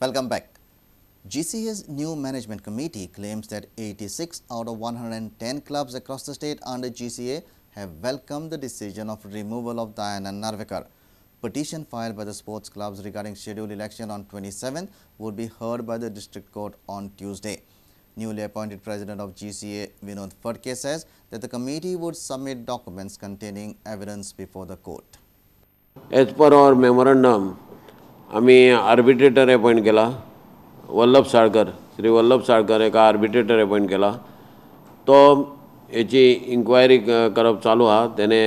Welcome back. GCA's new management committee claims that 86 out of 110 clubs across the state under GCA have welcomed the decision of removal of Diana Narvekar. Petition filed by the sports clubs regarding scheduled election on 27th would be heard by the district court on Tuesday. Newly appointed president of GCA, Vinod Phadke, says that the committee would submit documents containing evidence before the court. As per our memorandum, आम्ही arbitrator appoint केला वल्लभ साळकर श्री वल्लभ साळकर एका arbitrator appoint केला तो याची inquiry करप चालू हा तेने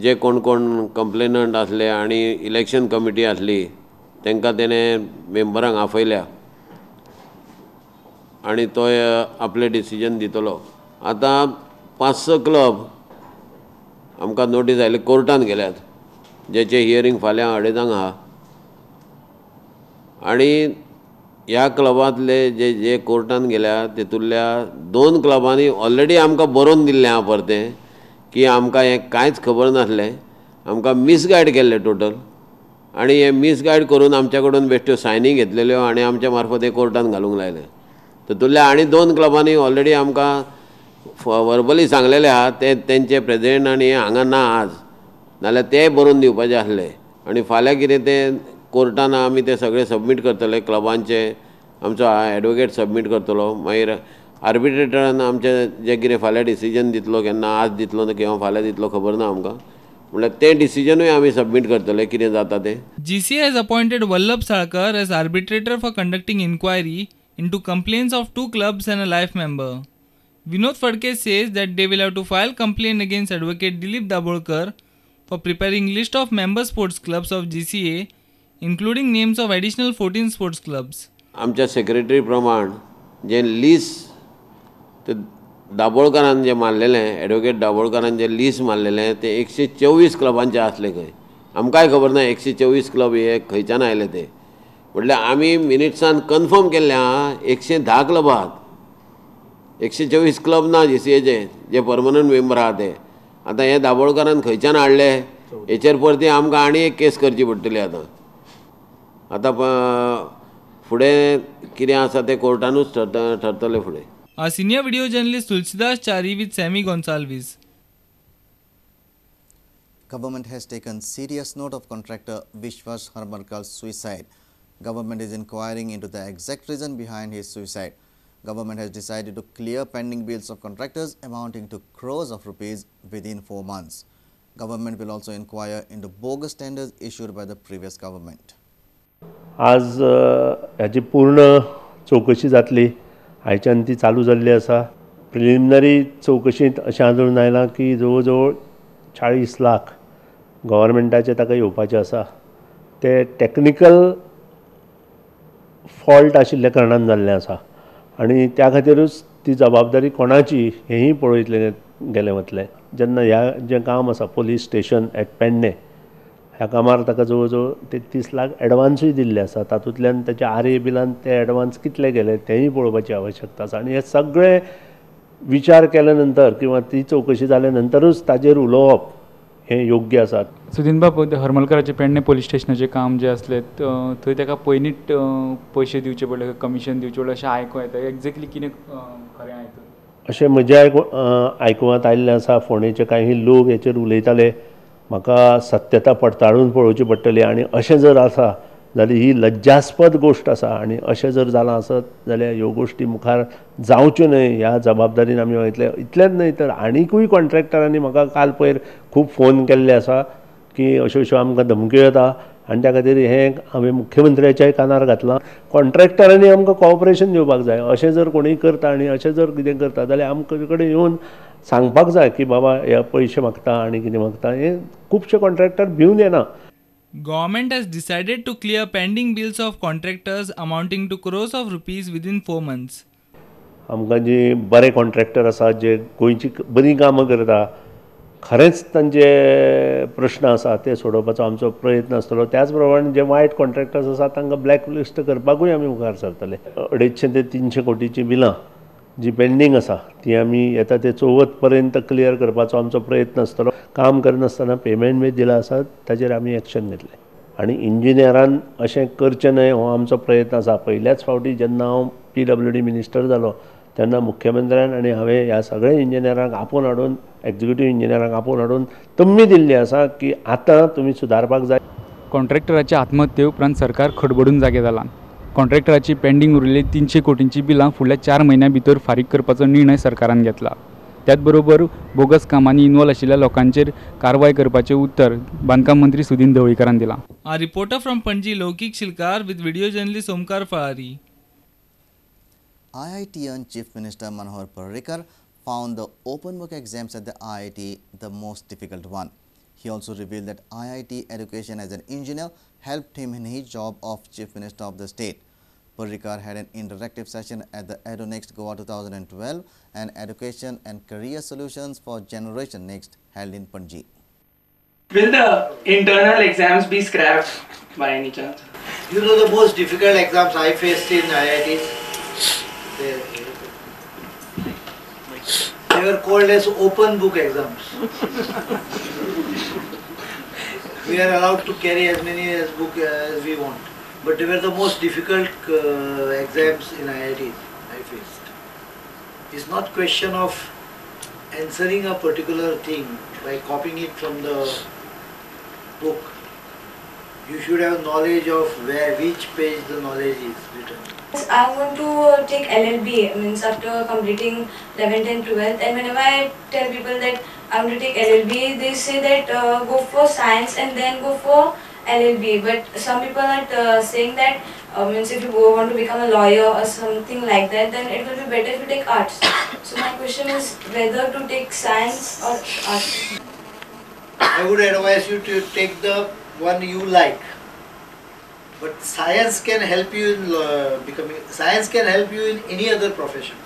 जे कोण कोण कंप्लेनंट असले आणि इलेक्शन कमिटी असली त्यांना तेने मेंबरांक आफयल्या आणि तो आपले डिसिजन दितलो. आता 5-6 क्लब आमकां नोटीस आयली कोर्टान गेल्यात जेचे हियरिंग फाल्यां 2:30 हा आणि ह्या क्लबातले जे कोर्टान गेल्या तेतुरल्या 2 क्लबांनी ऑलरेडी आमकां बरोवन दिल्लें हा परतें की आमकां हें कांयच खबर नासलें आमकां मिसगायड केल्लें टोटल आणि हे मिसगायड करून आमच्या कडून बेश्ट्यो सायनी घेतलेल्यो आणि आमच्या मार्फत हे कोर्टान घालूंक लायले. तेतुरल्या आनी 2 क्लबांनी ऑलरेडी आमकां वर्बली सांगलेलें हा ते तेंचे प्रेसिडेंट आणि हे हांगा ना आज नाल्यार ते बरोवन दिवपाचे आसले आणि फाल्यां कितें तें कोर्टान आमी ते सगळे सबमीट करतले क्लबांचे आमचो एडवोकेट सबमीट करतलो मागीर आर्बिट्रेटरान आमचे जे कितें फाल्यां डिसिजन दितलो केन्ना आज दितलो किंवा फाल्यां दितलो खबर ना आमकां म्हणल्यार ते डिसिजनूय आमी सबमीट करतले कितें जाता ते. GCA has appointed Vallabh Sarkar as arbitrator for conducting inquiry into complaints of 2 clubs and a life member. Vinod Phadke says that they will have to file complaint against Advocate Dilip Dabholkar for preparing list of member sports clubs of GCA including names of additional 14 sports clubs. आमच्या secretary प्रमाण जे list ते दाबोळकरान जे मारलेलें advocate दाबोळकरान जे list मारलेलें ते 124 क्लबांचे आसले खंय आमकांय खबर ना 124 club हे खंयच्यान आयले ते म्हटल्यार आमी मिनिट्सान कन्फर्म केल्लें हा 110 क्लब आहात 124 क्लब ना GCAचे जे परमनंट मेंबर आहा ते. आतां हे दाबोळकरान खंयच्यान हाडले हेचेर परती आमकां आनी एक केस करची पडटली आतां फुडें कितें आसा ते कोर्टानूच ठरतले फुडें. Our senior video journalist Tulsidas Chari with Sammy Gonsalves. Government has taken serious note of contractor Vishwas Harmarkar's suicide. Government is inquiring into the exact reason behind his suicide. Government has decided to clear pending bills of contractors amounting to crores of rupees within 4 months. Government will also inquire into bogus tenders issued by the previous government. आज ह्याची पूर्ण चौकशी जातली आयच्यान ती चालू जाल्ली आसा. प्रिलिमिनरी चौकशींत अशें आढळून आयलां की जवळ जवळ 40 लाख गव्हर्मेंटाचे ताका येवपाचे आसा ते टॅक्निकल फॉल्ट आशिल्ल्या कारणान जाल्लें आसा आनी त्या खातीरूच ती जबाबदारी कोणाची हेंय पळयतले गेले वतले. जेन्ना ह्या जें काम आसा पुलीस स्टेशन एट पेडणे ह्या कामार ताका जवळ जवळ 33 लाख एडवान्सूय दिल्ले आसा तातूंतल्यान ताच्या RA बिलान ते एडवान्स कितले गेले तेंय पळोवपाची आवश्यकता आसा आनी हे सगळे विचार केल्या नंतर किंवा ती चौकशी जाल्या नंतरूच ताजेर उलोवप हें योग्य आसा. सुदीन बाब हरमलकराचे पेडणे पुलीस स्टेशनाचें काम जें आसलें थंय ताका पयलींच पयशे दिवचे पडले कमिशन दिवचें पडलें अशें आयकूं येता एक्झॅक्टली कितें खरें आयकूं अशें म्हजें आयकुवांत आयिल्लें आसा. फोंडेचे काही लोक हेचेर उलयताले म्हाका सत्यता पडताळून पळोवची पडटली आनी अशें जर आसा जाल्यार ही लज्जास्पद गोश्ट आसा आनी अशें जर जालां आसत जाल्यार ह्यो गोश्टी मुखार जावच्यो न्हय ह्या जबाबदारीन आमी वयतले. इतलेंच न्हय तर आनीकूय कॉन्ट्रॅक्टरांनी म्हाका काल पयर खूब फोन केल्ले आसा की अश्यो अश्यो आमकां धमक्यो येता आनी त्या खातीर हें हांवें मुख्यमंत्र्याच्याय कानार घातलां. कॉन्ट्रॅक्टरांनी आमकां कॉपरेशन दिवपाक जाय. अशें जर कोणूय करता आनी अशें जर कितें करता जाल्यार आमचे कडेन येवन सांगपाक जाय की बाबा हे पयशे मागता आनी कितें मागता. हे खुबशे कॉन्ट्रॅक्टर भिवन येना. Government has decided to clear pending bills of contractors amounting to crores of rupees within 4 months. आमकां जे बरे कॉन्ट्रॅक्टर आसात जे गोंयची बरीं कामां करता खरेंच तांचे प्रश्न आसा ते सोडोवपाचो आमचो प्रयत्न आसतलो. त्याच प्रमाणे जे वायट कॉन्ट्रॅक्टर्स आसात तांकां ब्लॅकलिस्ट करपाकूय आमी मुखार सरतले. 250 ते 300 कोटीची बिलां जी पेंडींग आसा ती आमी येता ते 24 पर्यंत क्लियर करपाचो आमचो प्रयत्न आसतलो. काम करनासतना पेमेंट बी दिला आसा ताचेर आमी एक्शन घेतले आनी इंजिनियरान अशें करचें न्हय हो आमचो प्रयत्न आसा. पयल्याच फावटी जेन्ना हांव PWD मिनिस्टर जालो तेन्ना मुख्यमंत्र्यान आनी हांवें ह्या सगळ्या इंजिनियरांक आपोवन हाडून एक्झिक्युटीव इंजिनियरांक आपोवन हाडून तम्मी दिल्ली आसा की आतां तुमी सुदारपाक जाय. कॉन्ट्रॅक्टराचे आत्महत्ये उपरांत सरकार खडबडून जागे जालां. कॉन्ट्रॅक्टराची पेंडींग उरिल्ली 300 कोटींची बिलां फुडल्या 4 म्हयन्यां भितर फारीक करपाचो निर्णय सरकारान घेतला. त्याच बरोबर बोगस कामांनी इन्वॉल्व आशिल्ल्या लोकांचेर कारवाय करपाचें उतर बांदकाम मंत्री सुदीन ढवळीकरान दिलां. A reporter from Panji, Lokik Shilkar, with video journalist Omkar Falari. IITian Chief Minister Manohar Parrikar found the open book exams at the IIT the most difficult one. He also revealed that IIT education as an engineer helped him in his job of Chief Minister of the state. Parrikar had an interactive session at the EduNext Goa 2012 and Education and Career Solutions for Generation Next held in Panji. Will the internal exams be scrapped by any chance? You know, the most difficult exams I faced in IITs, they were called as open book exams. We are allowed to carry as many books as we want, but they were the most difficult exams in IITs I faced. It's not question of answering a particular thing by copying it from the book. You should have knowledge of which page the knowledge is written. I want to take LLB, means after completing 11th and 12th, and whenever I tell people that I want to take LLB, they say that go for science and then go for LLB. But some people are saying that means if you want to become a lawyer or something like that, then it will be better if you take arts. So my question is whether to take science or arts. I would advise you to take the one you like. But science can help you in science can help you in any other profession.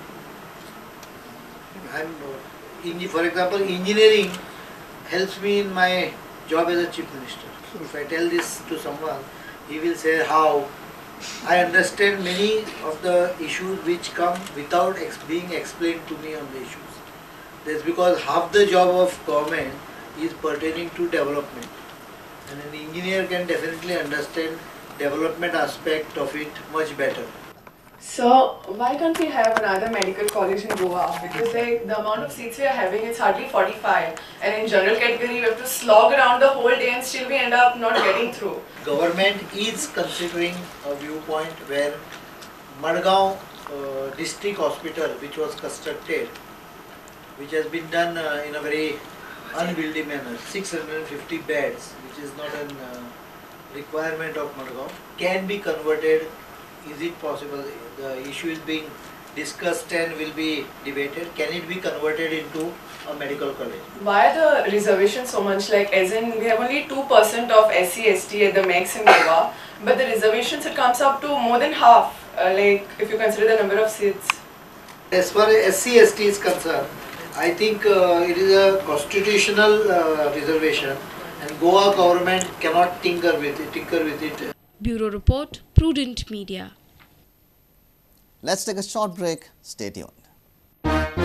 For example, engineering helps me in my job as a chief minister. So if I tell this to someone, he will say how. I understand many of the issues which come without being explained to me on the issues. That's because half the job of government is pertaining to development. And an engineer can definitely understand development aspect of it much better. So why can't we have another medical college in Goa? Because like the amount of seats we are having is hardly 45, and in general category we have to slog around the whole day and still we end up not getting through. Government is considering a viewpoint where Madgaon district hospital, which was constructed, which has been done in a very unwieldy manner, 650 beds, which is not a requirement of Madgaon, can be converted. Is it possible? The issue is being discussed and will be debated. Can it be converted into a medical college? Why are the reservations so much? Like as in we have only 2% of SC/ST at the max in Goa, but the reservations it comes up to more than half. Like if you consider the number of seats. As far as SC/ST is concerned, I think it is a constitutional reservation, and Goa government cannot tinker with it. Bureau Report, Prudent Media. Let's take a short break. Stay tuned.